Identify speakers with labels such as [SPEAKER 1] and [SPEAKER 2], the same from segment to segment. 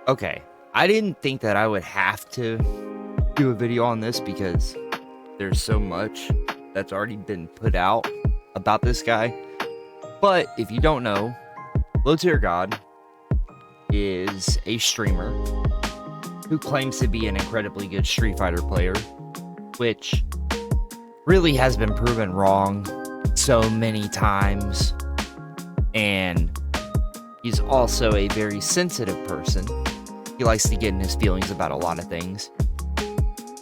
[SPEAKER 1] Okay, I didn't think that I would have to do a video on this because there's so much that's already been put out about this guy. But if you don't know, Low Tier God is a streamer who claims to be an incredibly good Street Fighter player, which really has been proven wrong so many times. And he's also a very sensitive person. He likes to get in his feelings about a lot of things.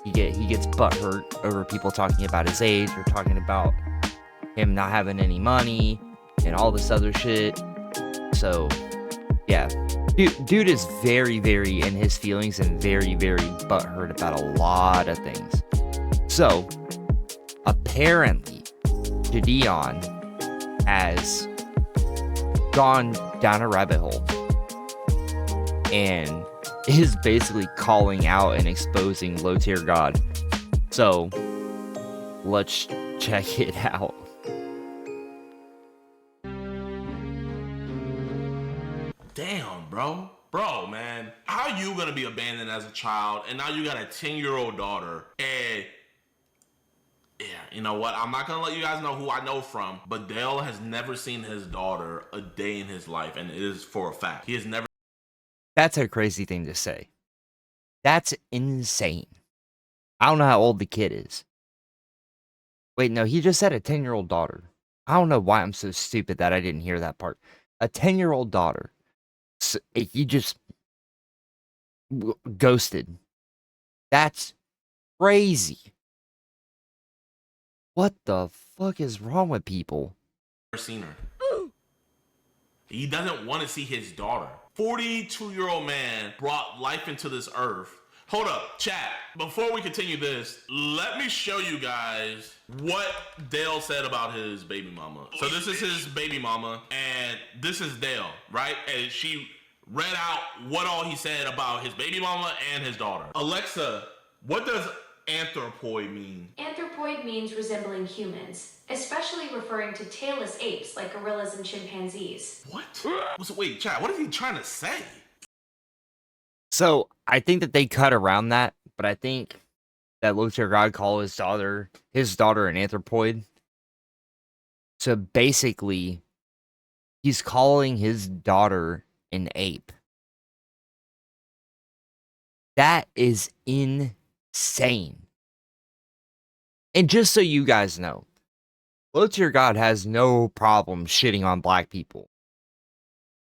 [SPEAKER 1] He gets butthurt over people talking about his age or talking about him not having any money and all this other shit. So, yeah. Dude is very, very in his feelings and very, very butthurt about a lot of things. So, apparently, Gideon has gone down a rabbit hole and is basically calling out and exposing Low Tier God. So, let's check it out.
[SPEAKER 2] Damn, bro. Bro, man. How you gonna be abandoned as a child and now you got a 10-year-old daughter and yeah, you know what? I'm not gonna let you guys know who I know from, but Dale has never seen his daughter a day in his life, and it is for a fact. He has never.
[SPEAKER 1] That's a crazy thing to say. That's insane. I don't know how old the kid is. Wait, no, he just said a 10-year-old daughter. I don't know why I'm so stupid that I didn't hear that part. A 10-year-old daughter. So, he just ghosted. That's crazy. What the fuck is wrong with people?
[SPEAKER 2] Seen her. He doesn't want to see his daughter. 42-year-old man brought life into this earth. Hold up, chat. Before we continue this, let me show you guys what Dale said about his baby mama. So this is his baby mama, and this is Dale, right? And she read out what all he said about his baby mama and his daughter. Alexa, what does anthropoid mean?
[SPEAKER 3] Anthropoid means resembling humans, especially referring to tailless apes like gorillas and chimpanzees.
[SPEAKER 2] What? So wait, chat, what is he trying to say?
[SPEAKER 1] So, I think that they cut around that, but I think that Low Tier God called his daughter an anthropoid. So basically, he's calling his daughter an ape. That is insane. And just so you guys know, Low Tier God has no problem shitting on black people.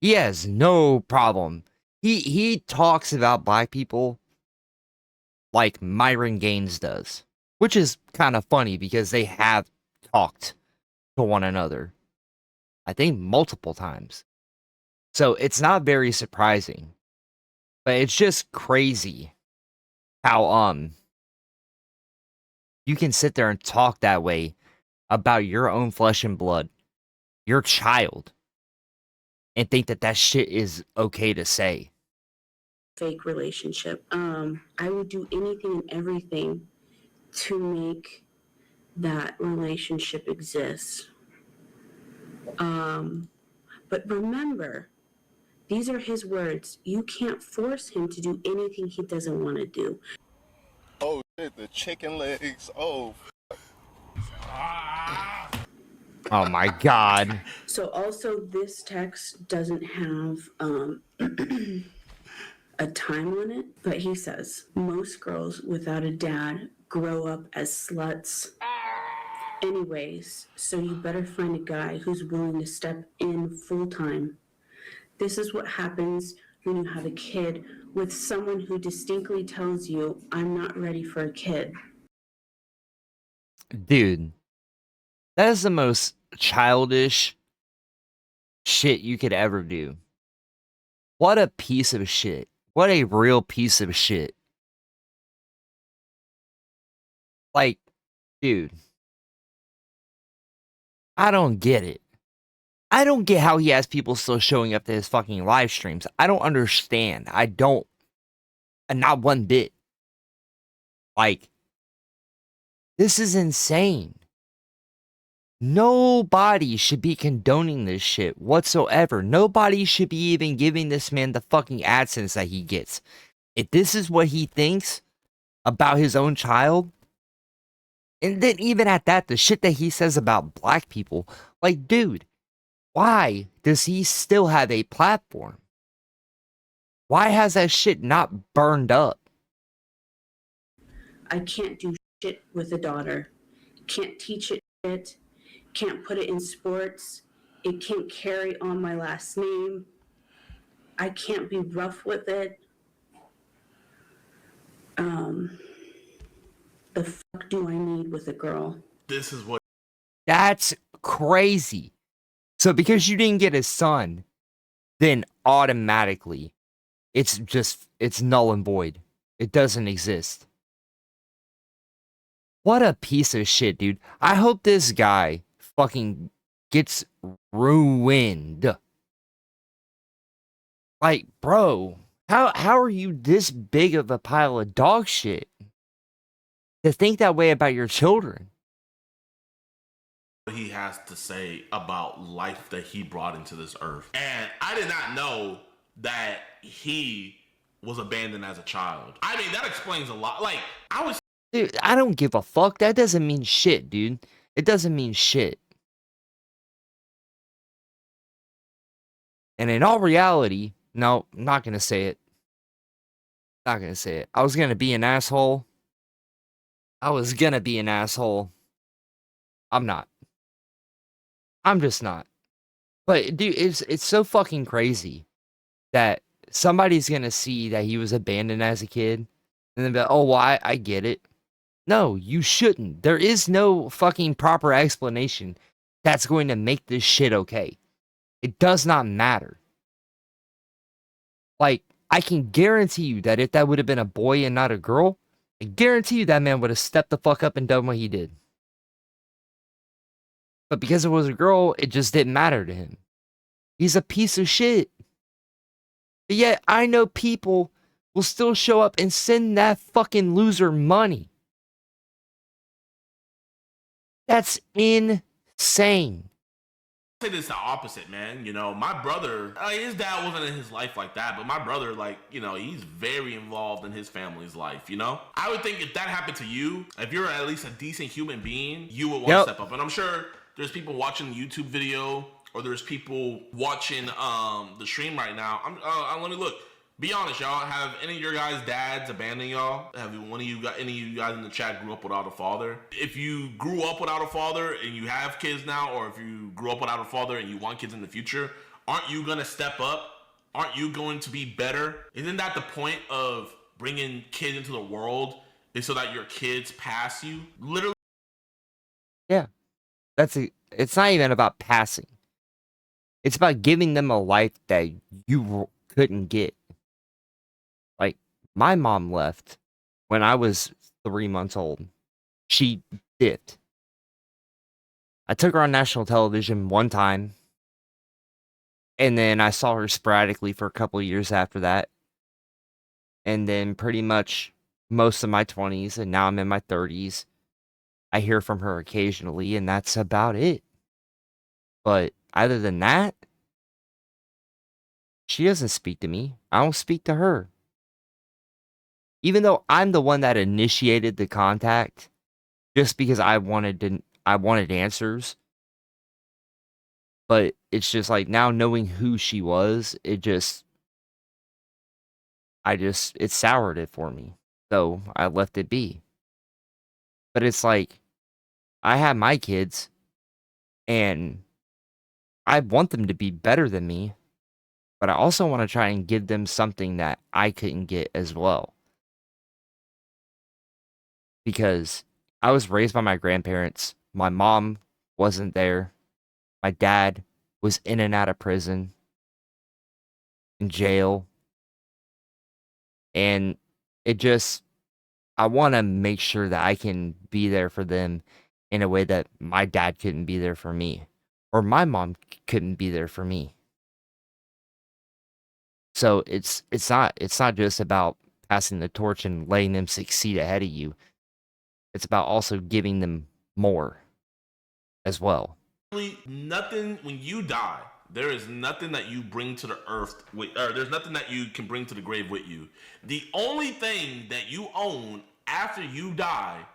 [SPEAKER 1] He has no problem. He talks about black people like Myron Gaines does, which is kind of funny because they have talked to one another, I think multiple times. So it's not very surprising, but it's just crazy how you can sit there and talk that way about your own flesh and blood, your child, and think that that shit is okay to say.
[SPEAKER 4] Fake relationship. I would do anything and everything to make that relationship exist. But remember, these are his words. You can't force him to do anything he doesn't want to do.
[SPEAKER 5] Oh shit, the chicken legs. Oh.
[SPEAKER 1] Oh my God.
[SPEAKER 4] So also this text doesn't have a time limit, but he says most girls without a dad grow up as sluts anyways, so you better find a guy who's willing to step in full time. This is what happens when you have a kid with someone who distinctly tells you, I'm not ready for a kid.
[SPEAKER 1] Dude, that is the most childish shit you could ever do. What a piece of shit. What a real piece of shit. Like, dude, I don't get it. I don't get how he has people still showing up to his fucking live streams. I don't understand. I don't. And not one bit. Like, this is insane. Nobody should be condoning this shit whatsoever. Nobody should be even giving this man the fucking AdSense that he gets. If this is what he thinks about his own child, and then even at that, the shit that he says about black people, like, dude, why does he still have a platform? Why has that shit not burned up?
[SPEAKER 4] I can't do shit with a daughter. Can't teach it shit. Can't put it in sports. It can't carry on my last name. I can't be rough with it. The fuck do I need with a girl?
[SPEAKER 2] This is what
[SPEAKER 1] That's crazy. So because you didn't get a son, then automatically it's null and void. It doesn't exist. What a piece of shit, dude. I hope this guy fucking gets ruined. Like, bro, how are you this big of a pile of dog shit to think that way about your children?
[SPEAKER 2] he has to say about life that he brought into this earth. And I did not know that he was abandoned as a child. I mean, that explains a lot. Like, I was
[SPEAKER 1] Dude, I don't give a fuck. That doesn't mean shit, dude. It doesn't mean shit. And in all reality, no, I'm not gonna say it. Not gonna say it. I was gonna be an asshole. I'm not. I'm just not. But dude, it's so fucking crazy that somebody's gonna see that he was abandoned as a kid and then be like, oh, well, I get it. No, you shouldn't. There is no fucking proper explanation that's going to make this shit okay. It does not matter. Like, I can guarantee you that if that would have been a boy and not a girl, I guarantee you that man would have stepped the fuck up and done what he did. But because it was a girl, it just didn't matter to him. He's a piece of shit. But yet, I know people will still show up and send that fucking loser money. That's insane.
[SPEAKER 2] say this the opposite, man. You know, my brother, his dad wasn't in his life like that, but my brother, like, you know, he's very involved in his family's life, you know? I would think if that happened to you, if you're at least a decent human being, you would want to step up. And I'm sure there's people watching the YouTube video, or there's people watching the stream right now. Let me look. Be honest, y'all. Have any of your guys' dads abandoned y'all? Have any of you guys in the chat grew up without a father? If you grew up without a father and you have kids now, or if you grew up without a father and you want kids in the future, aren't you gonna step up? Aren't you going to be better? Isn't that the point of bringing kids into the world? Is so that your kids pass you? Literally.
[SPEAKER 1] Yeah, it's not even about passing. It's about giving them a life that you couldn't get. Like, my mom left when I was 3 months old. She dipped. I took her on national television one time, and then I saw her sporadically for a couple of years after that. And then pretty much most of my 20s, and now I'm in my 30s, I hear from her occasionally, and that's about it. But other than that, she doesn't speak to me. I don't speak to her. Even though I'm the one that initiated the contact, just because I wanted answers. But it's just like, now knowing who she was, it soured it for me. So I left it be. But it's like, I have my kids, and I want them to be better than me, but I also want to try and give them something that I couldn't get as well. Because I was raised by my grandparents. My mom wasn't there. My dad was in and out of prison, in jail. And I want to make sure that I can be there for them in a way that my dad couldn't be there for me, or my mom couldn't be there for me. So it's not just about passing the torch and letting them succeed ahead of you. It's about also giving them more as well.
[SPEAKER 2] nothing when you die. There is nothing that you bring to the earth or there's nothing that you can bring to the grave with you. The only thing that you own after you die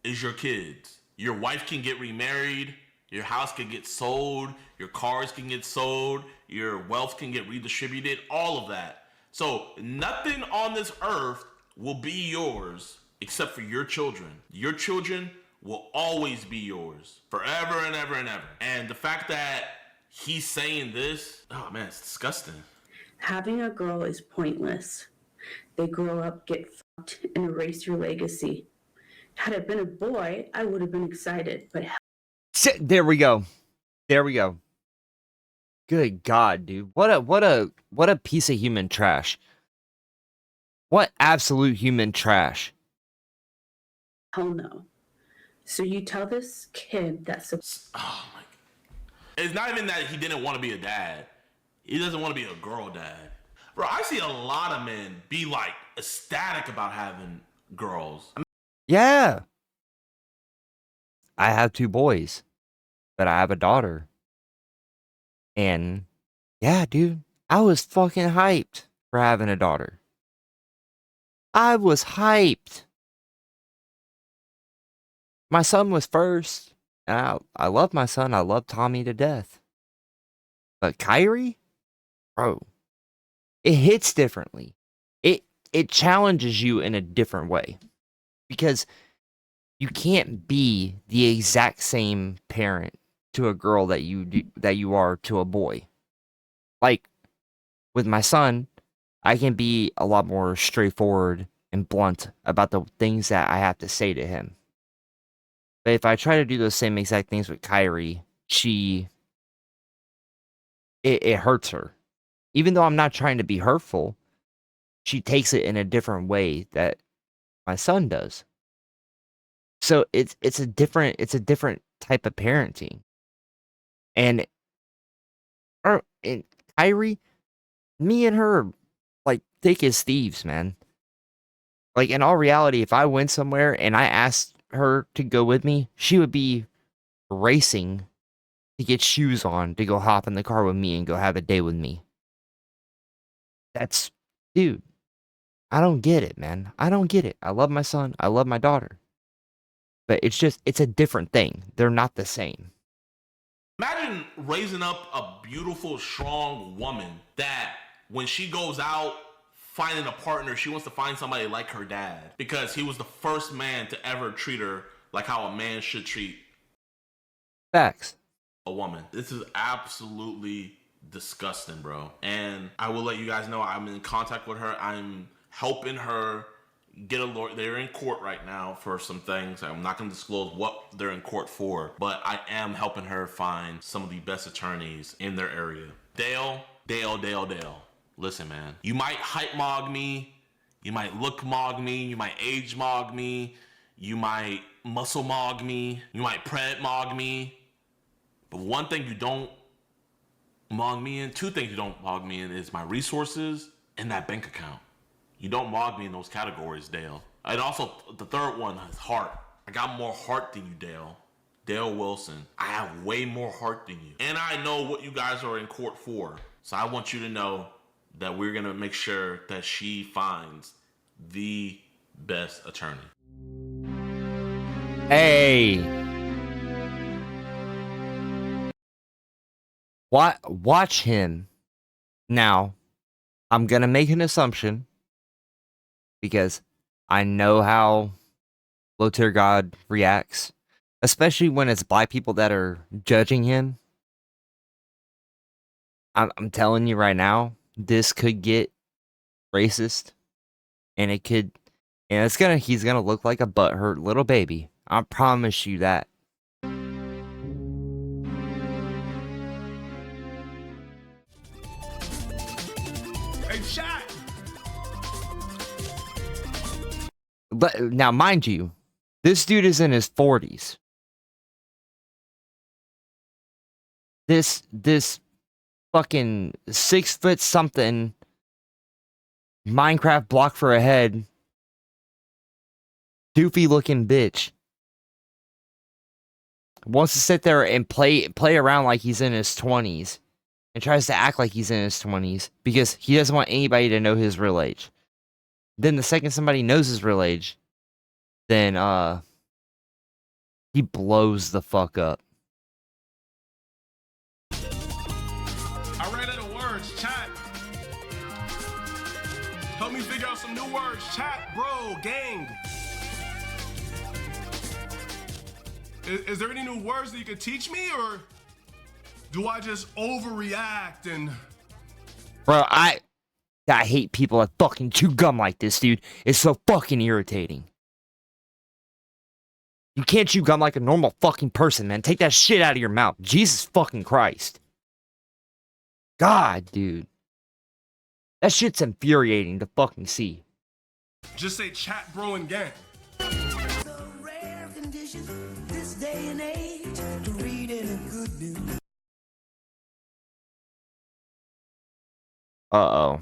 [SPEAKER 2] is your kids. Your wife can get remarried, your house can get sold, your cars can get sold, your wealth can get redistributed, all of that. So nothing on this earth will be yours except for your children. Your children will always be yours forever and ever and ever. And the fact that he's saying this, oh man, it's disgusting.
[SPEAKER 4] Having a girl is pointless. They grow up, get fucked, and erase your legacy. Had it been a boy, I would have been excited, but
[SPEAKER 1] There we go. There we go. Good God, dude. What a piece of human trash. What absolute human trash.
[SPEAKER 4] hell no. So you tell this kid that's
[SPEAKER 2] Oh my God. It's not even that he didn't want to be a dad. He doesn't want to be a girl dad. Bro, I see a lot of men be like ecstatic about having girls.
[SPEAKER 1] Yeah. I have 2 boys, but I have a daughter. And yeah, dude, I was fucking hyped for having a daughter. I was hyped. My son was first, and I love my son. I love Tommy to death. But Kyrie, bro, it hits differently. It challenges you in a different way because you can't be the exact same parent to a girl that you are to a boy. Like with my son, I can be a lot more straightforward and blunt about the things that I have to say to him. But if I try to do those same exact things with Kyrie, it hurts her. Even though I'm not trying to be hurtful, she takes it in a different way that my son does. So it's a different type of parenting. And Kyrie, me and her are like thick as thieves, man. Like in all reality, if I went somewhere and I asked her to go with me, she would be racing to get shoes on to go hop in the car with me and go have a day with me. That's, dude, I don't get it, man. I don't get it. I love my son. I love my daughter. But it's a different thing. They're not the same.
[SPEAKER 2] Imagine raising up a beautiful, strong woman that when she goes out finding a partner, she wants to find somebody like her dad because he was the first man to ever treat her like how a man should treat
[SPEAKER 1] Facts.
[SPEAKER 2] a woman. This is absolutely disgusting, bro. And I will let you guys know I'm in contact with her. I'm helping her get a lawyer. They're in court right now for some things. I'm not going to disclose what they're in court for, but I am helping her find some of the best attorneys in their area. Dale. Listen, man. You might hype mog me. You might look mog me. You might age mog me. You might muscle mog me. You might pred mog me. But one thing you don't mog me in, 2 things you don't mog me in is my resources and that bank account. You don't mog me in those categories, Dale. And also, the third one is heart. I got more heart than you, Dale. Dale Wilson. I have way more heart than you. And I know what you guys are in court for. So I want you to know that we're going to make sure that she finds the best attorney.
[SPEAKER 1] Hey. Watch him. Now, I'm going to make an assumption because I know how low tier God reacts, especially when it's black people that are judging him. I'm telling you right now, this could get racist, and he's gonna look like a butthurt little baby. I promise you that.
[SPEAKER 2] Hey, shot!
[SPEAKER 1] But now, mind you, this dude is in his 40s. This fucking 6 foot something Minecraft block for a head doofy looking bitch wants to sit there and play around like he's in his 20s and tries to act like he's in his 20s because he doesn't want anybody to know his real age. Then the second somebody knows his real age, then he blows the fuck up.
[SPEAKER 6] I ran out of words, chat. Help me figure out some new words, chat, bro, gang. Is there any new words that you could teach me, or do I just overreact and...
[SPEAKER 1] Bro, I hate people that fucking chew gum like this, dude. It's so fucking irritating. You can't chew gum like a normal fucking person, man. Take that shit out of your mouth. Jesus fucking Christ. God, dude. That shit's infuriating to fucking see.
[SPEAKER 6] Just say chat, bro, and gang.
[SPEAKER 1] Uh-oh.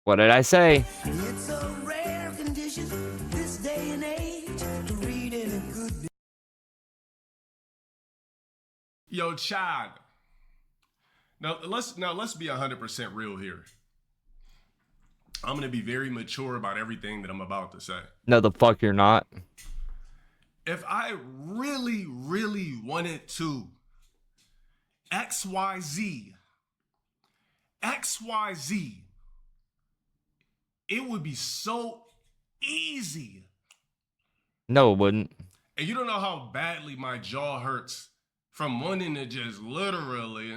[SPEAKER 1] What did I say?
[SPEAKER 7] It's a rare condition this day and age to read in a good.
[SPEAKER 6] Yo, Chad. Now let's be 100% real here. I'm gonna be very mature about everything that I'm about to say.
[SPEAKER 1] No, the fuck you're not.
[SPEAKER 6] If I really, really wanted to XYZ, it would be so easy.
[SPEAKER 1] No, it wouldn't.
[SPEAKER 6] And you don't know how badly my jaw hurts from wanting to just literally.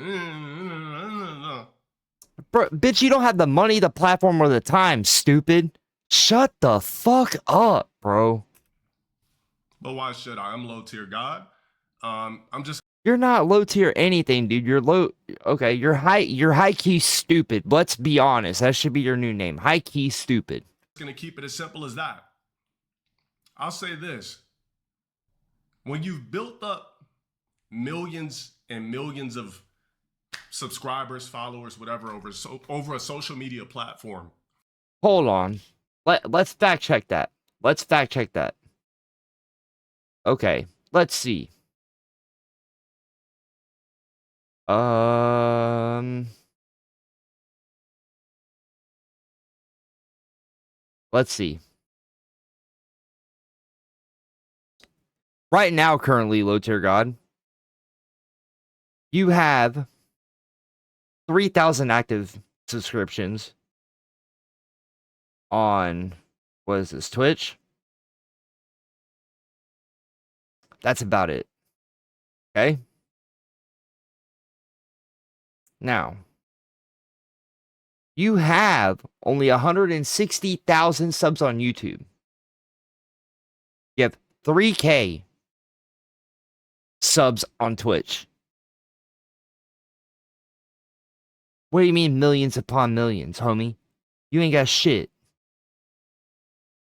[SPEAKER 1] Bro, bitch, you don't have the money, the platform, or the time, stupid. Shut the fuck up, bro.
[SPEAKER 6] But why should I? I'm low tier God. I'm just
[SPEAKER 1] You're not low tier anything, dude. You're low. Okay, you're high key stupid. Let's be honest. That should be your new name. High key stupid.
[SPEAKER 6] gonna keep it as simple as that. I'll say this. When you've built up millions and millions of subscribers, followers, whatever, over a social media platform.
[SPEAKER 1] Hold on. Let's fact check that. Okay, let's see. Let's see. Right now, currently, low tier God, you have 3,000 active subscriptions on, what is this, Twitch? That's about it. Okay? Now, you have only 160,000 subs on YouTube. You have 3K subs on Twitch. What do you mean millions upon millions, homie? You ain't got shit.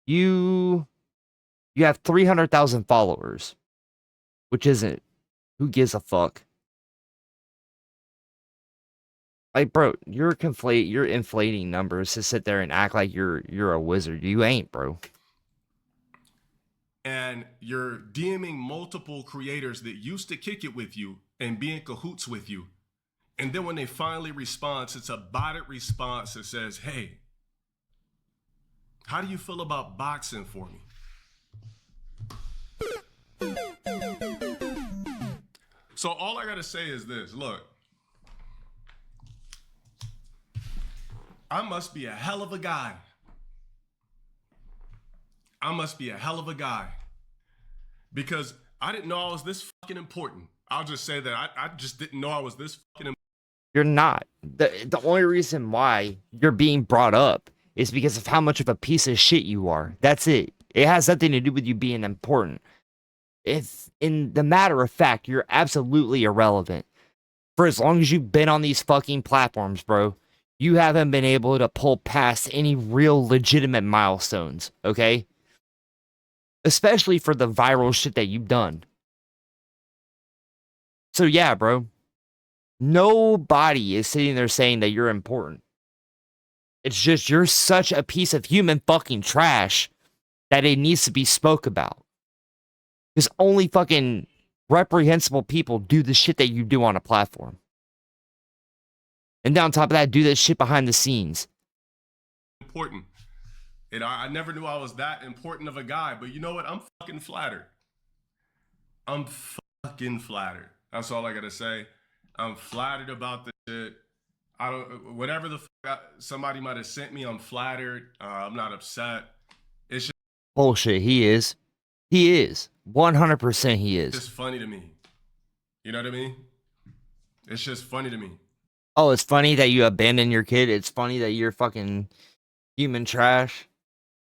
[SPEAKER 1] You have 300,000 followers, which isn't. Who gives a fuck? Like, bro, you're inflating numbers to sit there and act like you're a wizard. You ain't, bro.
[SPEAKER 6] And you're DMing multiple creators that used to kick it with you and be in cahoots with you. And then when they finally respond, it's a botted response that says, hey, how do you feel about boxing for me? So all I gotta say is this, look, I must be a hell of a guy. Because I didn't know I was this fucking important. I'll just say that I just didn't know I was this fucking important.
[SPEAKER 1] You're not. The only reason why you're being brought up is because of how much of a piece of shit you are. That's it. It has nothing to do with you being important. If, in the matter of fact, you're absolutely irrelevant. For as long as you've been on these fucking platforms, bro, you haven't been able to pull past any real legitimate milestones, okay? Especially for the viral shit that you've done. So yeah, bro. Nobody is sitting there saying that you're important. It's just you're such a piece of human fucking trash that it needs to be spoke about. Because only fucking reprehensible people do the shit that you do on a platform. And on top of that, do this shit behind the scenes.
[SPEAKER 6] Important. And I never knew I was that important of a guy, but you know what? I'm fucking flattered. I'm fucking flattered. That's all I gotta say. I'm flattered about this shit. I don't, whatever the fuck somebody might have sent me, I'm flattered. I'm not upset. It's just
[SPEAKER 1] Bullshit, he is. He is. 100% he is.
[SPEAKER 6] just funny to me. You know what I mean? It's just funny to me.
[SPEAKER 1] Oh, it's funny that you abandon your kid. It's funny that you're fucking human trash.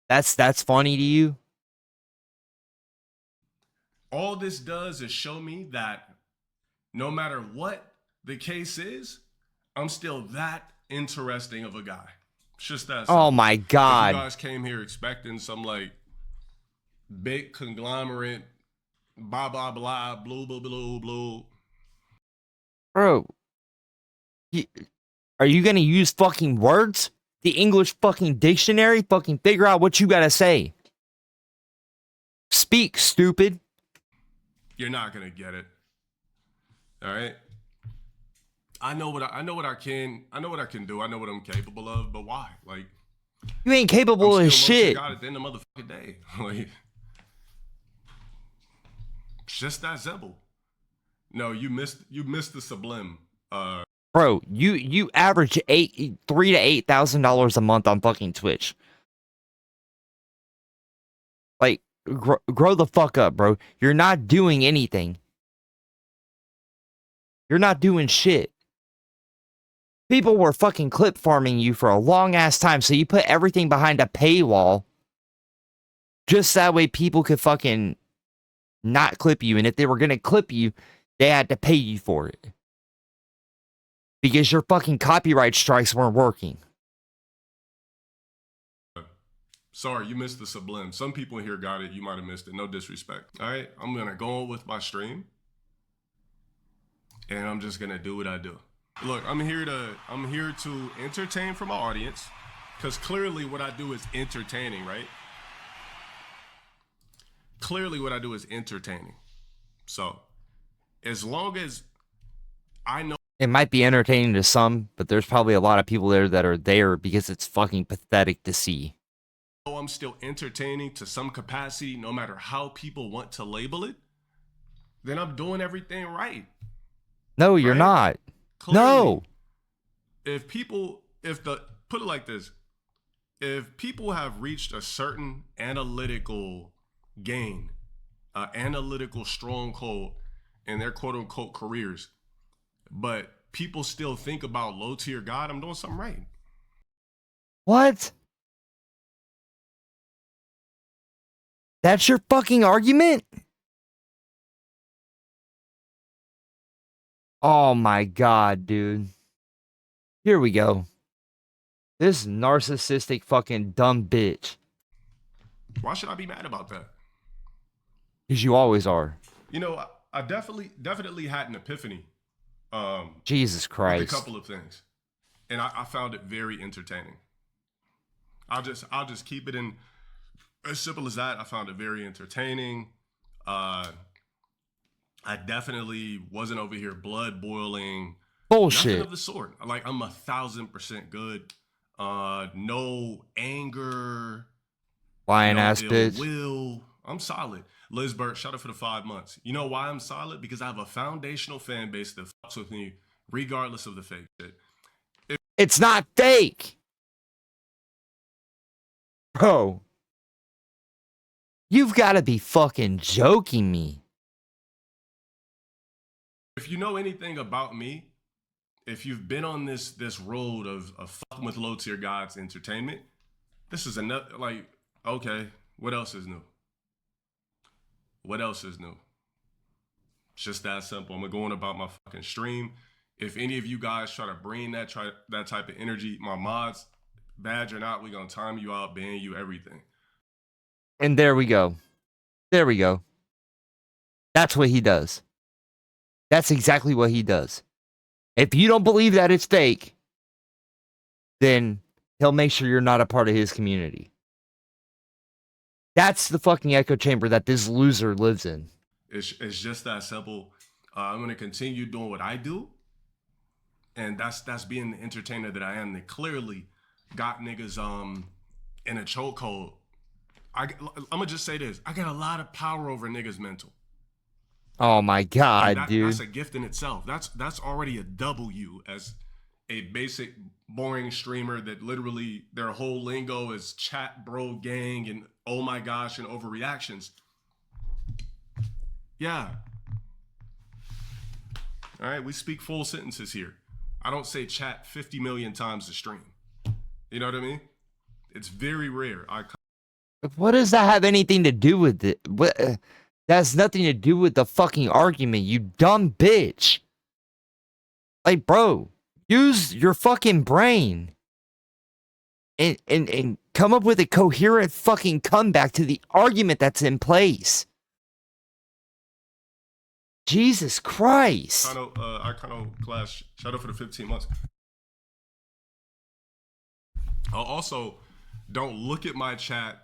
[SPEAKER 1] That's funny to you?
[SPEAKER 6] All this does is show me that no matter what the case is, I'm still that interesting of a guy. It's just that simple.
[SPEAKER 1] Oh my
[SPEAKER 6] If
[SPEAKER 1] god.
[SPEAKER 6] you guys came here expecting some like big conglomerate, blah blah blah, blue blue blue blue.
[SPEAKER 1] Bro. Are you gonna use fucking words? The English fucking dictionary? Fucking figure out what you gotta say. Speak, stupid.
[SPEAKER 6] You're not gonna get it. All right. I know what I can do. I know what I'm capable of. But why? Like,
[SPEAKER 1] You ain't capable
[SPEAKER 6] I'm
[SPEAKER 1] of
[SPEAKER 6] still
[SPEAKER 1] shit.
[SPEAKER 6] God at the end of the motherfucking day. Like, it's just that simple. No, you missed the sublime.
[SPEAKER 1] Bro, you average $3,000 to $8,000 a month on fucking Twitch. Like, grow the fuck up, bro. You're not doing anything. You're not doing shit. People were fucking clip farming you for a long ass time, so you put everything behind a paywall. Just that way people could fucking not clip you. And if they were gonna clip you, they had to pay you for it. Because your fucking copyright strikes weren't working.
[SPEAKER 6] Sorry, you missed the sublime. Some people in here got it. You might have missed it. No disrespect. All right, I'm gonna go on with my stream, and I'm just gonna do what I do. Look, I'm here to entertain for my audience, because clearly what I do is entertaining, right? Clearly what I do is entertaining. So, as long as I know.
[SPEAKER 1] It might be entertaining to some, but there's probably a lot of people there that are there because it's fucking pathetic to see.
[SPEAKER 6] I'm still entertaining to some capacity, no matter how people want to label it, then I'm doing everything right.
[SPEAKER 1] No, you're
[SPEAKER 6] Right?
[SPEAKER 1] not.
[SPEAKER 6] Clearly,
[SPEAKER 1] No.
[SPEAKER 6] Put it like this, if people have reached a certain analytical gain, analytical stronghold in their quote unquote careers, but people still think about low tier God, I'm doing something right.
[SPEAKER 1] What? That's your fucking argument? Oh my god, dude. Here we go. This narcissistic fucking dumb bitch.
[SPEAKER 6] Why should I be mad about that?
[SPEAKER 1] Because you always are.
[SPEAKER 6] You know, I definitely had an epiphany.
[SPEAKER 1] Jesus
[SPEAKER 6] With
[SPEAKER 1] Christ.
[SPEAKER 6] a couple of things, and I found it very entertaining. I'll just keep it in as simple as that. I found it very entertaining. I definitely wasn't over here blood boiling.
[SPEAKER 1] Bullshit.
[SPEAKER 6] Nothing of the sort. Like, I'm 1,000% good. No anger.
[SPEAKER 1] Lying
[SPEAKER 6] No
[SPEAKER 1] ass
[SPEAKER 6] ill
[SPEAKER 1] bitch.
[SPEAKER 6] will. I'm solid. Liz Burt, shout out for the 5 months. You know why I'm solid? Because I have a foundational fan base that fucks with me regardless of the fake shit.
[SPEAKER 1] It's not fake. Bro. You've got to be fucking joking me.
[SPEAKER 6] If you know anything about me, if you've been on this road of fucking with low tier gods entertainment, this is another, like, okay, what else is new? What else is new? It's just that simple. I'm going about my fucking stream. If any of you guys try to bring that type of energy, my mods, badge or not, we gonna time you out, ban you, everything.
[SPEAKER 1] And there we go. There we go. That's what he does. That's exactly what he does. If you don't believe that it's fake, then he'll make sure you're not a part of his community. That's the fucking echo chamber that this loser lives in.
[SPEAKER 6] It's just that simple. I'm gonna continue doing what I do, and that's being the entertainer that I am. That clearly got niggas in a chokehold. I'm gonna just say this: I got a lot of power over niggas' mental.
[SPEAKER 1] Oh my god, dude.
[SPEAKER 6] That's a gift in itself. That's already a W as a basic boring streamer that literally their whole lingo is chat bro gang and oh my gosh and overreactions. Yeah. All right, we speak full sentences here. I don't say chat 50 million times a stream. You know what I mean? It's very rare.
[SPEAKER 1] What does that have anything to do with it? What? That has nothing to do with the fucking argument, you dumb bitch. Like, bro, use your fucking brain. And come up with a coherent fucking comeback to the argument that's in place. Jesus Christ.
[SPEAKER 6] I kind of clash. Shout out for the 15 months. Also, don't look at my chat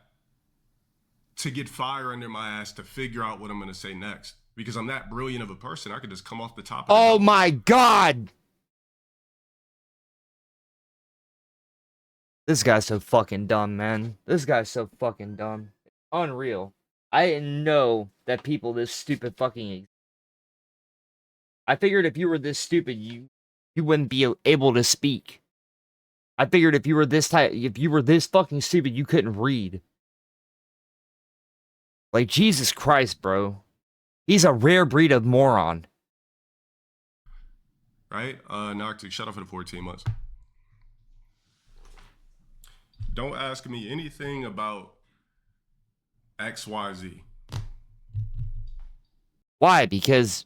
[SPEAKER 6] to get fire under my ass to figure out what I'm going to say next. Because I'm that brilliant of a person. I could just come off the top of the
[SPEAKER 1] Oh
[SPEAKER 6] dome.
[SPEAKER 1] my God. This guy's so fucking dumb, man. This guy's so fucking dumb. Unreal. I didn't know that people this stupid fucking... I figured if you were this stupid, you wouldn't be able to speak. I figured if you were this fucking stupid, you couldn't read. Like, Jesus Christ, bro. He's a rare breed of moron.
[SPEAKER 6] Right? Noctic, shut up for the 14 months. Don't ask me anything about XYZ.
[SPEAKER 1] Why? Because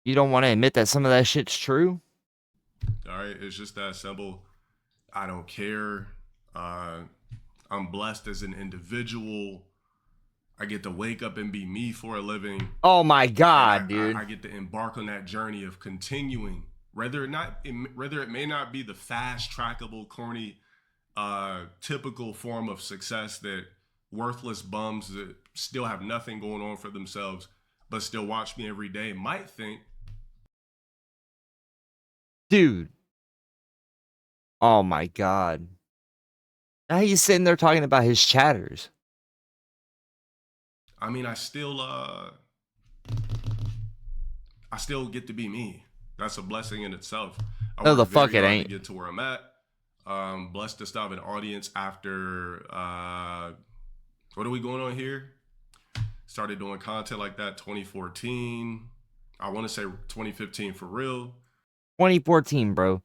[SPEAKER 1] you don't want to admit that some of that shit's true?
[SPEAKER 6] Alright, it's just that simple. I don't care. I'm blessed as an individual. I get to wake up and be me for a living.
[SPEAKER 1] Oh my God, dude.
[SPEAKER 6] I get to embark on that journey of continuing. Whether it may not be the fast trackable, corny, typical form of success that worthless bums that still have nothing going on for themselves, but still watch me every day might think.
[SPEAKER 1] Dude. Oh my God. Now he's sitting there talking about his chatters.
[SPEAKER 6] I mean, I still get to be me. That's a blessing in itself.
[SPEAKER 1] No, the fuck it ain't.
[SPEAKER 6] To get to where I'm at. Blessed to still have an audience after what are we going on here? Started doing content like that 2014. I want to say 2015 for real.
[SPEAKER 1] 2014, bro.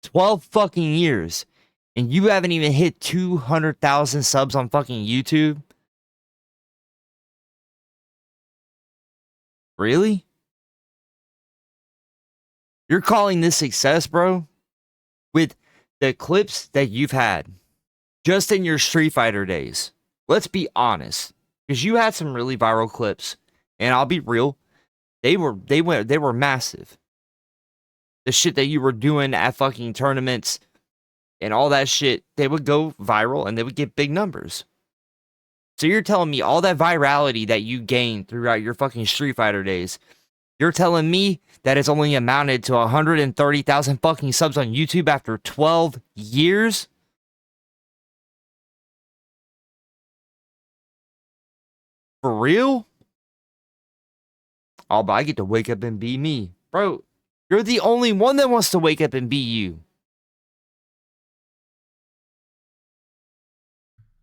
[SPEAKER 1] 12 fucking years. And you haven't even hit 200,000 subs on fucking YouTube? Really? You're calling this success, bro? With the clips that you've had just in your Street Fighter days. Let's be honest. Because you had some really viral clips. And I'll be real. They were massive. The shit that you were doing at fucking tournaments and all that shit, they would go viral and they would get big numbers. So you're telling me all that virality that you gained throughout your fucking Street Fighter days, you're telling me that it's only amounted to 130,000 fucking subs on YouTube after 12 years? For real? Oh, but I get to wake up and be me. Bro, you're the only one that wants to wake up and be you.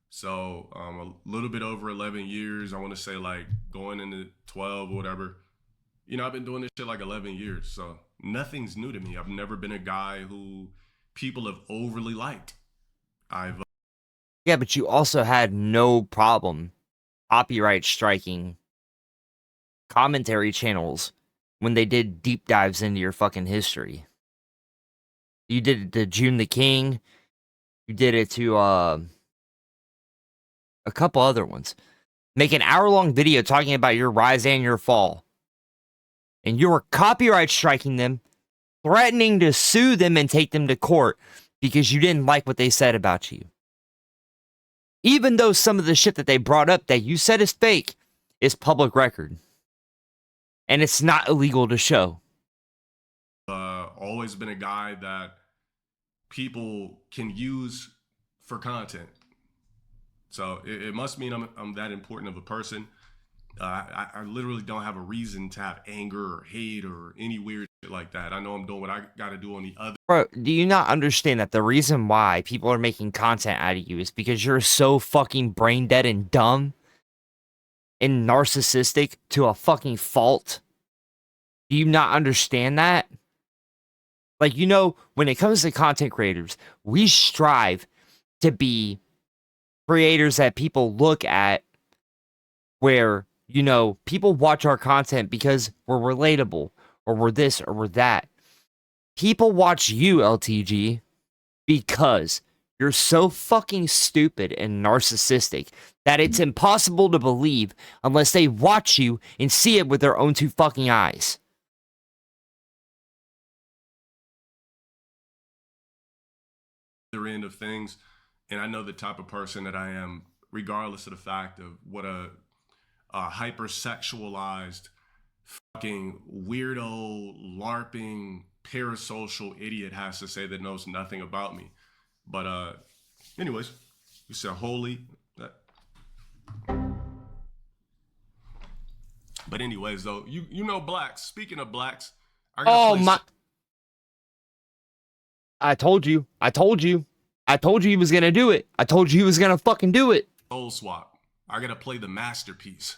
[SPEAKER 6] So a little bit over 11 years. I want to say like going into 12 or whatever. You know, I've been doing this shit like 11 years. So nothing's new to me. I've never been a guy who people have overly liked.
[SPEAKER 1] Yeah, but you also had no problem copyright striking commentary channels when they did deep dives into your fucking history. You did it to June the King. You did it to a couple other ones. Make an hour-long video talking about your rise and your fall. And you were copyright striking them, threatening to sue them and take them to court because you didn't like what they said about you. Even though some of the shit that they brought up that you said is fake is public record. and it's not illegal to show.
[SPEAKER 6] Always been a guy that people can use for content. So it must mean I'm that important of a person. I literally don't have a reason to have anger or hate or any weird shit like that. I know I'm doing what I got to do on the other.
[SPEAKER 1] Bro, do you not understand that the reason why people are making content out of you is because you're so fucking brain dead and dumb and narcissistic to a fucking fault? Do you not understand that? Like, you know, when it comes to content creators, we strive to be creators that people look at where, you know, people watch our content because we're relatable or we're this or we're that. People watch you, LTG, because you're so fucking stupid and narcissistic that it's impossible to believe unless they watch you and see it with their own two fucking eyes.
[SPEAKER 6] End of things, and I know the type of person that I am, regardless of the fact of what a hypersexualized fucking weirdo larping parasocial idiot has to say that knows nothing about me. But anyways, you said holy. But anyways, though, you know blacks. Speaking of blacks,
[SPEAKER 1] I told you he was gonna do it. I told you he was gonna fucking do it.
[SPEAKER 6] Soul swap. I gotta play the masterpiece.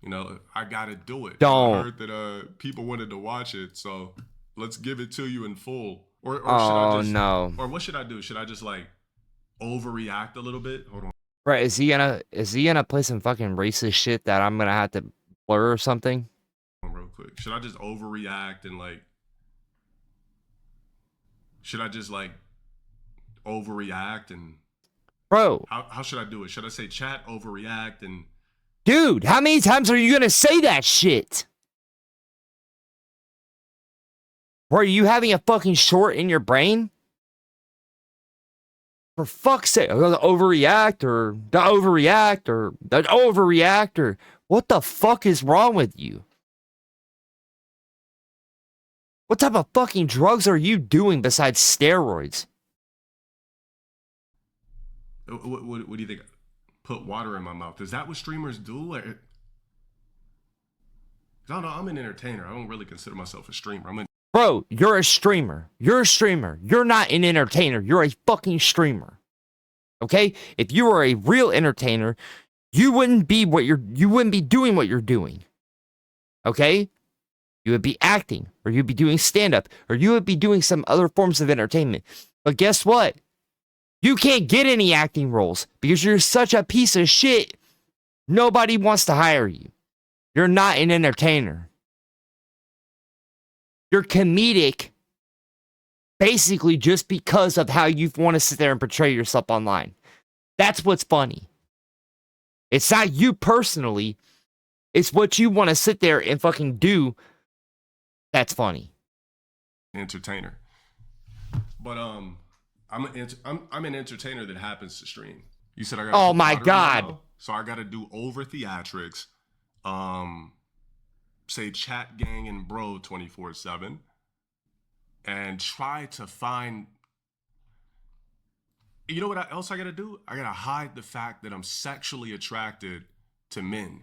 [SPEAKER 6] You know, I gotta do it.
[SPEAKER 1] Don't.
[SPEAKER 6] I heard that people wanted to watch it, so let's give it to you in full. Or should
[SPEAKER 1] Oh
[SPEAKER 6] I just,
[SPEAKER 1] no.
[SPEAKER 6] Or what should I do? Should I just like overreact a little bit? Hold on.
[SPEAKER 1] Right, is he gonna play some fucking racist shit that I'm gonna have to blur or something?
[SPEAKER 6] Real quick. Should I just overreact and like should I just like overreact and
[SPEAKER 1] Bro.
[SPEAKER 6] how should I do it? Should I say chat overreact and
[SPEAKER 1] Dude, how many times are you gonna say that shit? Bro, are you having a fucking short in your brain? For fuck's sake, I'm gonna overreact or what the fuck is wrong with you? What type of fucking drugs are you doing besides steroids?
[SPEAKER 6] what do you think? Put water in my mouth. Is that what streamers do? I don't know. I'm an entertainer. I don't really consider myself a streamer.
[SPEAKER 1] Bro, you're a streamer. You're a streamer. You're not an entertainer. You're a fucking streamer. Okay? If you were a real entertainer, you wouldn't be doing what you're doing. Okay? You would be acting, or you'd be doing stand-up, or you would be doing some other forms of entertainment. But guess what? You can't get any acting roles because you're such a piece of shit. Nobody wants to hire you. You're not an entertainer. You're comedic basically just because of how you want to sit there and portray yourself online. That's what's funny. It's not you personally. It's what you want to sit there and fucking do. That's funny.
[SPEAKER 6] Entertainer. But I'm an entertainer that happens to stream. You said I got.
[SPEAKER 1] Oh my god!
[SPEAKER 6] So I got to do over theatrics. Say chat gang and bro 24/7, and try to find. You know what else I got to do? I got to hide the fact that I'm sexually attracted to men.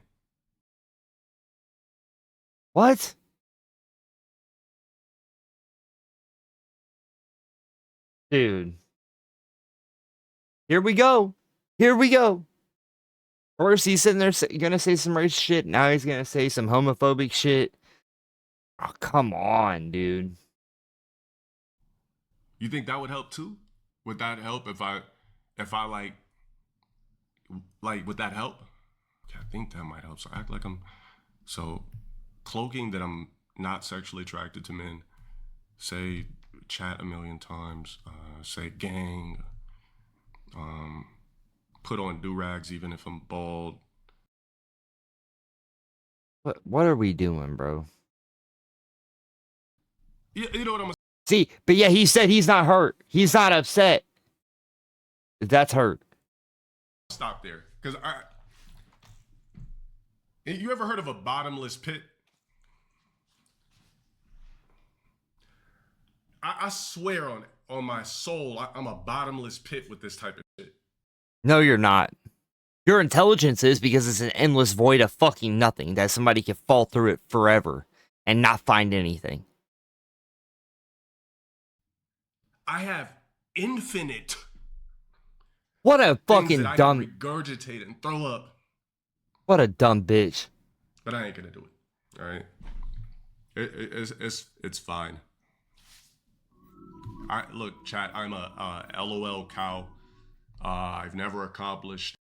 [SPEAKER 1] What? Dude. Here we go. First, he's sitting there gonna say some racist shit. Now he's gonna say some homophobic shit. Oh, come on, dude.
[SPEAKER 6] You think that would help too? Would that help if I like would that help? Okay, I think that might help. So act like I'm cloaking that I'm not sexually attracted to men. Say chat a million times. Say gang. Put on do-rags even if I'm bald.
[SPEAKER 1] What are we doing, bro?
[SPEAKER 6] You know what I'm gonna
[SPEAKER 1] See, but yeah, he said he's not hurt. He's not upset. That's hurt.
[SPEAKER 6] stop there. Because you ever heard of a bottomless pit? I swear on my soul, I'm a bottomless pit with this type of shit.
[SPEAKER 1] No, you're not. Your intelligence is because it's an endless void of fucking nothing that somebody can fall through it forever and not find anything.
[SPEAKER 6] I have infinite
[SPEAKER 1] What a
[SPEAKER 6] things
[SPEAKER 1] fucking
[SPEAKER 6] that I
[SPEAKER 1] dumb...
[SPEAKER 6] can regurgitate and throw up.
[SPEAKER 1] What a dumb bitch.
[SPEAKER 6] But I ain't gonna do it. All right. It's fine. Look, chat. I'm a LOL cow. I've never accomplished.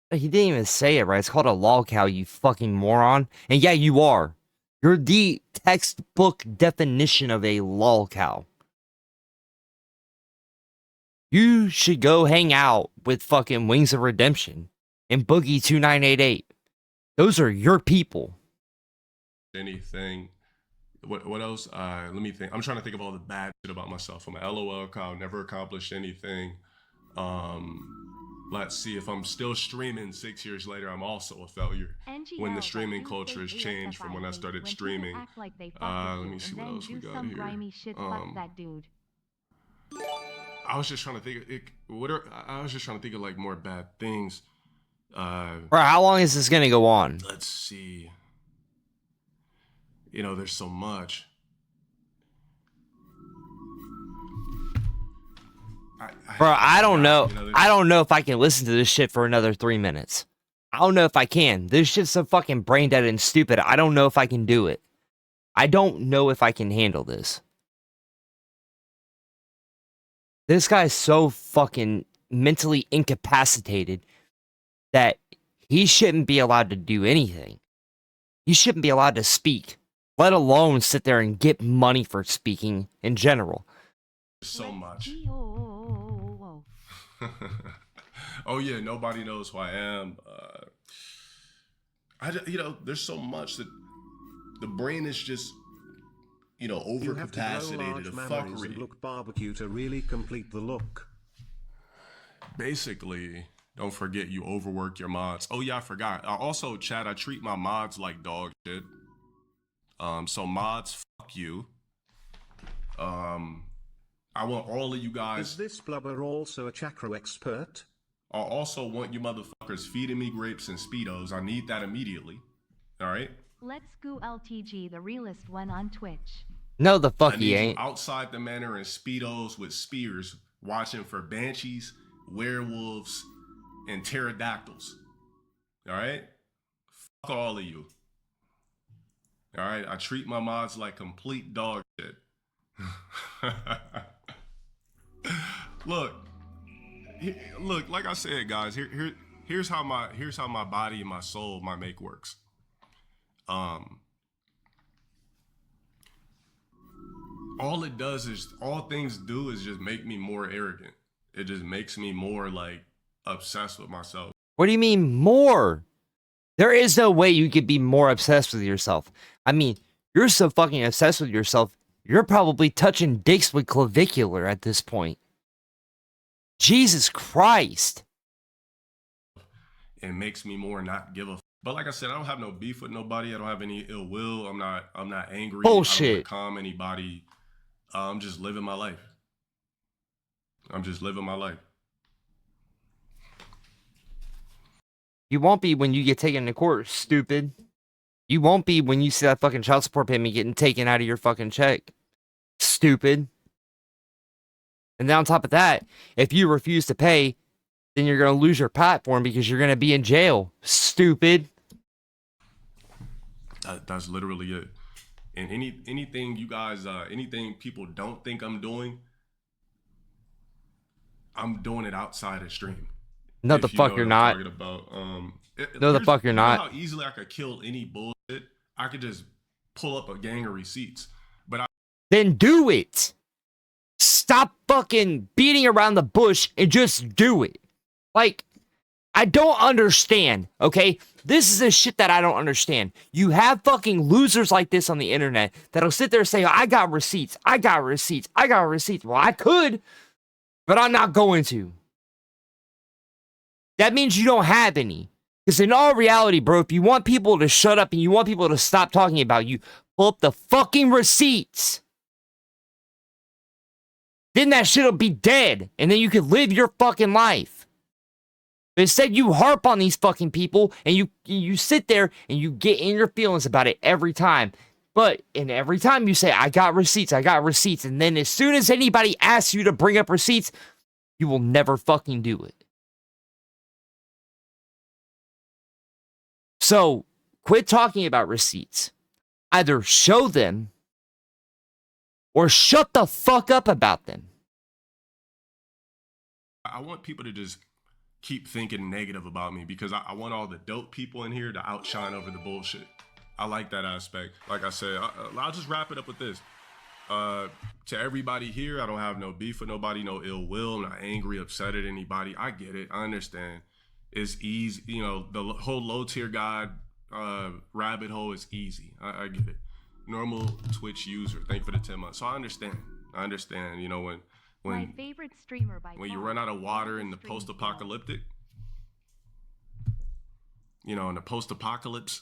[SPEAKER 1] He didn't even say it right. It's called a lol cow, you fucking moron. And yeah, you are. You're the textbook definition of a lol cow. You should go hang out with fucking Wings of Redemption and Boogie 2988. Those are your people.
[SPEAKER 6] Anything. What else? Let me think. I'm trying to think of all the bad shit about myself. I'm a LOL cow. Never accomplished anything. Let's see, if I'm still streaming 6 years later, I'm also a failure. When the streaming culture has changed from when I started streaming. Let me see what else we got here. I was just trying to think. I was just trying to think of like more bad things.
[SPEAKER 1] Bro, how long is this gonna go on?
[SPEAKER 6] Let's see. You know, there's so much.
[SPEAKER 1] Bro, I don't know. I don't know if I can listen to this shit for another 3 minutes. I don't know if I can. This shit's so fucking brain dead and stupid. I don't know if I can do it. I don't know if I can handle this. This guy's so fucking mentally incapacitated that he shouldn't be allowed to do anything. He shouldn't be allowed to speak, let alone sit there and get money for speaking in general.
[SPEAKER 6] So much. Oh yeah, nobody knows who I am. There's so much that the brain is just, overcapacitated of fuckery.
[SPEAKER 8] And look barbecue to really complete the look.
[SPEAKER 6] Basically, don't forget you overwork your mods. Oh yeah, I forgot. Also, chat, I treat my mods like dog shit. So mods, fuck you. I want all of you guys.
[SPEAKER 8] Is this blubber also a chakra expert?
[SPEAKER 6] I also want you motherfuckers feeding me grapes and Speedos. I need that immediately. Alright?
[SPEAKER 9] Let's go LTG, the realest one on Twitch.
[SPEAKER 1] No, the fuck
[SPEAKER 6] I
[SPEAKER 1] he
[SPEAKER 6] need
[SPEAKER 1] ain't.
[SPEAKER 6] you outside the manor in Speedos with spears, watching for banshees, werewolves, and pterodactyls. Alright? Fuck all of you. Alright? I treat my mods like complete dog shit. Look, like I said, guys, here's how my body and my soul, my make works. All things do is just make me more arrogant. It just makes me more like obsessed with myself.
[SPEAKER 1] What do you mean more? There is no way you could be more obsessed with yourself. I mean, you're so fucking obsessed with yourself, you're probably touching dicks with clavicular at this point. Jesus Christ.
[SPEAKER 6] It makes me more not give a. But like I said, I don't have no beef with nobody. I don't have any ill will. I'm not angry.
[SPEAKER 1] Bullshit.
[SPEAKER 6] I don't calm anybody. I'm just living my life.
[SPEAKER 1] You won't be when you get taken to court, stupid. You won't be when you see that fucking child support payment getting taken out of your fucking check. Stupid. And then on top of that, if you refuse to pay, then you're going to lose your platform because you're going to be in jail. Stupid.
[SPEAKER 6] That's literally it. And anything you guys, anything people don't think I'm doing it outside of stream.
[SPEAKER 1] No, the fuck you're not. No, the fuck you're not.
[SPEAKER 6] You know how easily I could kill any bullshit? I could just pull up a gang of receipts.
[SPEAKER 1] Then do it. Stop fucking beating around the bush and just do it. Like, I don't understand, okay? This is the shit that I don't understand. You have fucking losers like this on the internet that'll sit there and say, I got receipts. Well, I could, but I'm not going to. That means you don't have any. Because in all reality, bro, if you want people to shut up and you want people to stop talking about you, pull up the fucking receipts. then that shit'll be dead, and then you could live your fucking life. But instead, you harp on these fucking people, and you sit there and you get in your feelings about it every time. And every time you say, I got receipts, and then as soon as anybody asks you to bring up receipts, you will never fucking do it. So, quit talking about receipts. Either show them, or shut the fuck up about them.
[SPEAKER 6] I want people to just keep thinking negative about me because I want all the dope people in here to outshine over the bullshit. I like that aspect. Like I said, I'll just wrap it up with this. To everybody here, I don't have no beef with nobody, no ill will. I'm not angry, upset at anybody. I get it. I understand. It's easy. You know, the whole low tier god rabbit hole is easy. I get it. Normal Twitch user. Thank you for the 10 months. So I understand. You know, when
[SPEAKER 9] My favorite streamer by
[SPEAKER 6] when you
[SPEAKER 9] far.
[SPEAKER 6] run out of water in the post-apocalyptic, you know, in the post-apocalypse,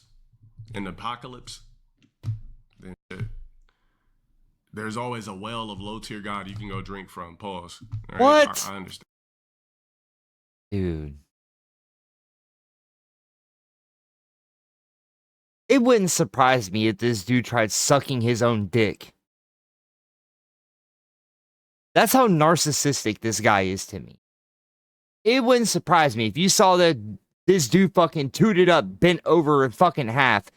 [SPEAKER 6] in the apocalypse, then there's always a well of low-tier god you can go drink from. Pause. All right?
[SPEAKER 1] What?
[SPEAKER 6] I understand.
[SPEAKER 1] Dude. It wouldn't surprise me if this dude tried sucking his own dick. That's how narcissistic this guy is to me. It wouldn't surprise me if you saw that this dude fucking tooted up, bent over in fucking half,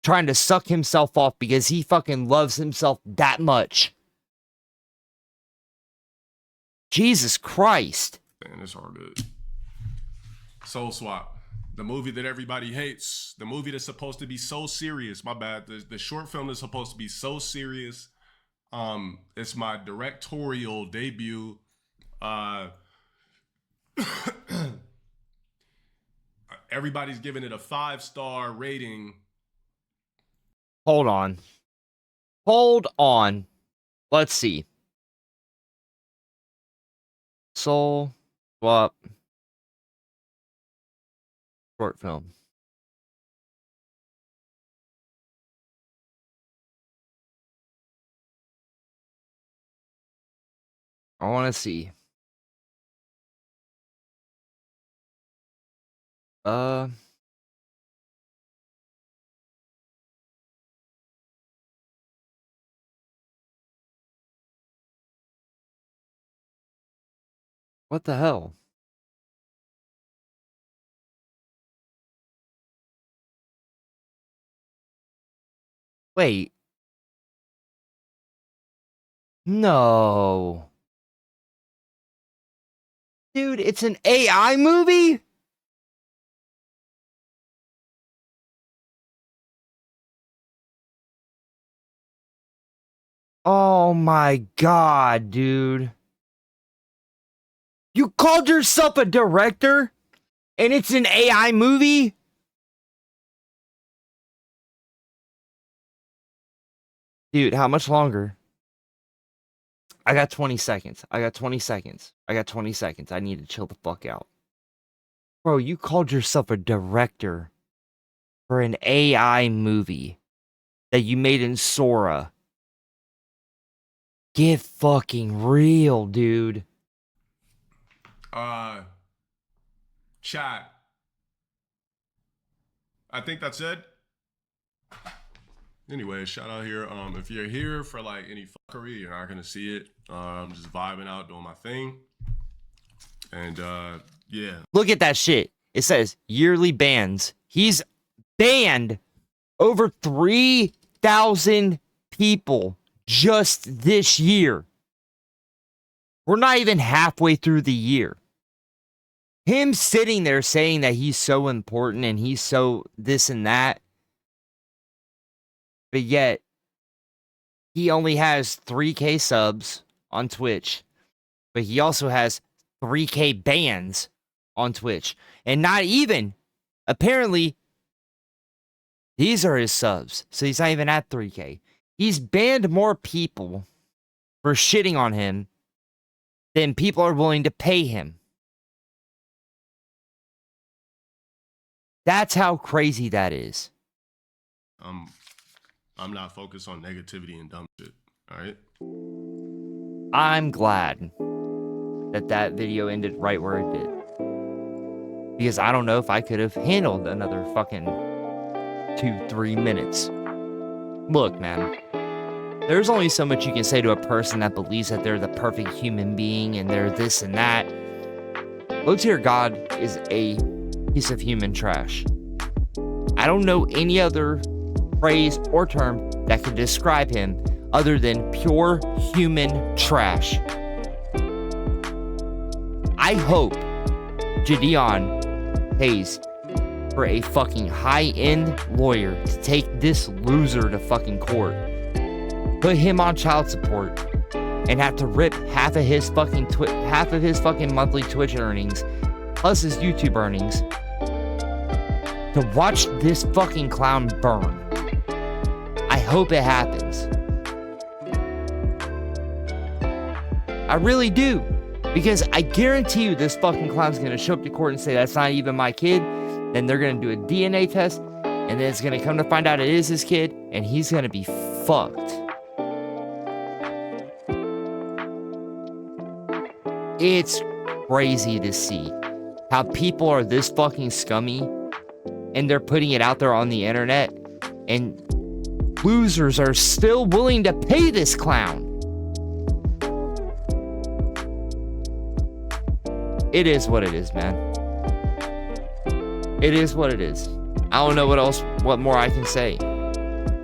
[SPEAKER 1] trying to suck himself off because he fucking loves himself that much. Jesus Christ.
[SPEAKER 6] Man, it's all good. Soul Swap. The movie that everybody hates. The movie that's supposed to be so serious. My bad. The short film that's supposed to be so serious. It's my directorial debut. Everybody's giving it a 5-star rating.
[SPEAKER 1] Hold on. Let's see. Soul Swap short film. I want to see. What the hell? Wait. No. Dude, it's an AI movie? Oh my god, dude. You called yourself a director? And it's an AI movie? Dude, how much longer? I got 20 seconds. I need to chill the fuck out. Bro, you called yourself a director for an AI movie that you made in Sora. Get fucking real, dude.
[SPEAKER 6] Chat. I think that's it. Anyway, shout out here. If you're here for like any fuckery, you're not gonna see it. I'm just vibing out, doing my thing. And yeah.
[SPEAKER 1] Look at that shit. It says yearly bans. He's banned over 3,000 people just this year. We're not even halfway through the year. Him sitting there saying that he's so important and he's so this and that, but yet he only has 3K subs on Twitch, but he also has 3K bans on Twitch. And not even, apparently, these are his subs, so he's not even at 3K. He's banned more people for shitting on him than people are willing to pay him. That's how crazy that is.
[SPEAKER 6] I'm not focused on negativity and dumb shit. All right.
[SPEAKER 1] I'm glad that that video ended right where it did. Because I don't know if I could have handled another fucking 2-3 minutes. Look, man. There's only so much you can say to a person that believes that they're the perfect human being and they're this and that. Low tier God is a piece of human trash. I don't know any other phrase or term that could describe him other than pure human trash. I hope Gideon pays for a fucking high-end lawyer to take this loser to fucking court, put him on child support, and have to rip half of his fucking monthly Twitch earnings plus his YouTube earnings to watch this fucking clown burn. I hope it happens. I really do. Because I guarantee you this fucking clown's gonna show up to court and say that's not even my kid. Then they're gonna do a DNA test. And then it's gonna come to find out it is his kid. And he's gonna be fucked. It's crazy to see how people are this fucking scummy. And they're putting it out there on the internet. And losers are still willing to pay this clown. It is what it is, man. It is what it is. I don't know what more I can say.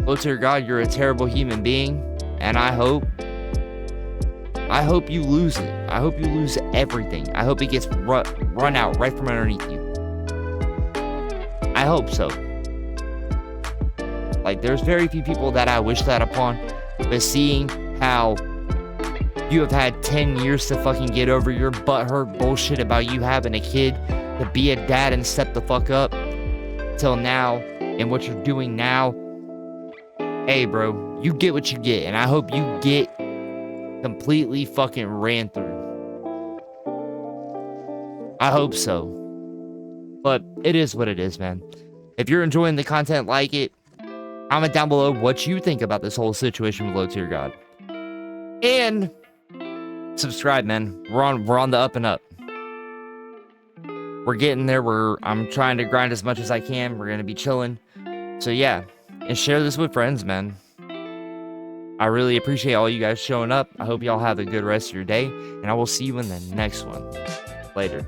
[SPEAKER 1] Low tier God, you're a terrible human being, and I hope you lose it. I hope you lose everything. I hope it gets run out right from underneath you. I hope so. Like, there's very few people that I wish that upon, but seeing how you have had 10 years to fucking get over your butthurt bullshit about you having a kid, to be a dad and step the fuck up, till now, and what you're doing now. Hey, bro, you get what you get, and I hope you get completely fucking ran through. I hope so. But it is what it is, man. If you're enjoying the content, like it. Comment down below what you think about this whole situation with Low Tier God. And subscribe, man. We're on the up and up. We're getting there. I'm trying to grind as much as I can. We're gonna be chilling. So yeah, and share this with friends, man. I really appreciate all you guys showing up. I hope y'all have a good rest of your day, and I will see you in the next one. Later.